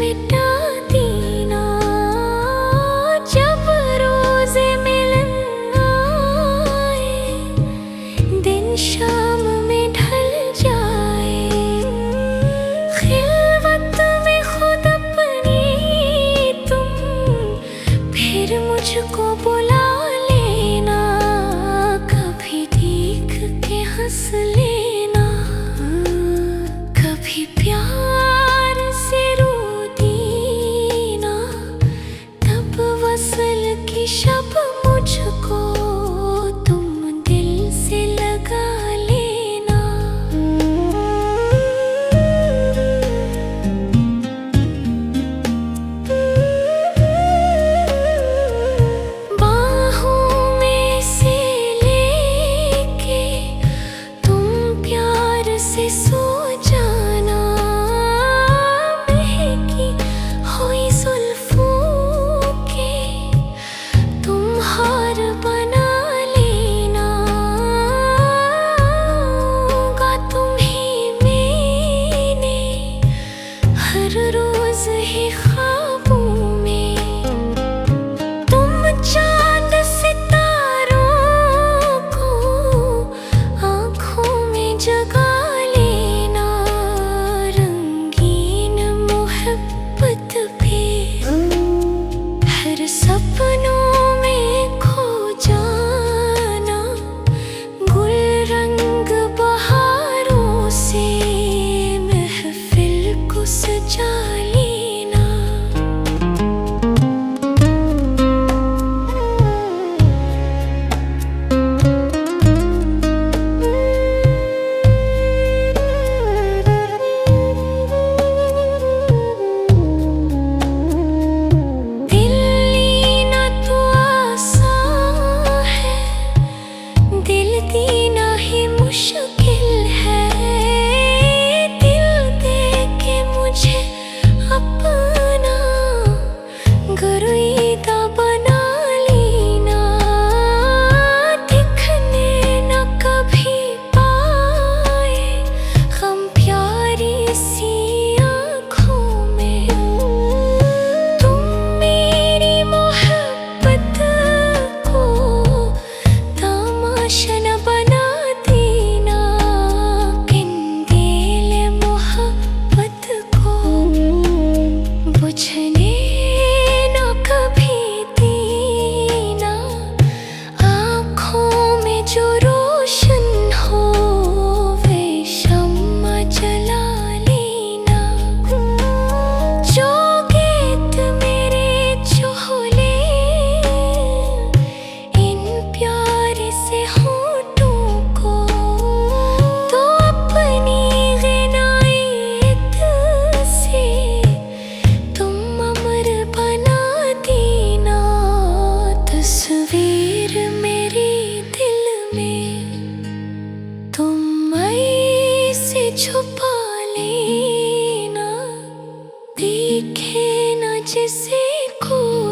मिटा देना जब रोज़े मिलन आए, दिन शाम में ढल जाए, खिलवत में खुद अपनी तुम फिर मुझको बुला लेना, कभी देख के हंस लेना, कभी प्यार से रो देना, तब वसल की शब मुझको तुम दिल से लगा लेना। बाहों में से लेके तुम प्यार से सो जाना, महकी हुई जुल्फों के तुम हार बना लेना, होगा तुम्हें मैंने हर रोज ही ख्वाबों में, तुम चांद सितारों को आँखों में जगा लेना, रंगीन मोहब्बत पे हर सपनों में खो जाना, गुल रंग बहारों से महफिल को सजा लेना। दिल लेना तो आसान है, दिल देना ही मुश्किल है, दिल दे के मुझे अपना गुरीदा बना लेना, दिखने न कभी पाए हम प्यारी सी आँखों में, तुम मेरी मोहब्बत को तमाशा न बना देना, कंदील मोहब्बत को बुझने न कभी देना, आँखों में जो रोशन हो वे शम्मा जला लेना, जो गीत मेरे चोले इन प्यारे से होठों को, तो अपनी ग़िनायत से तुम अमर बना देना, तस्वीर मेरे दिल में तुम ऐसे छुपा लेना, देखे न जिसे कोई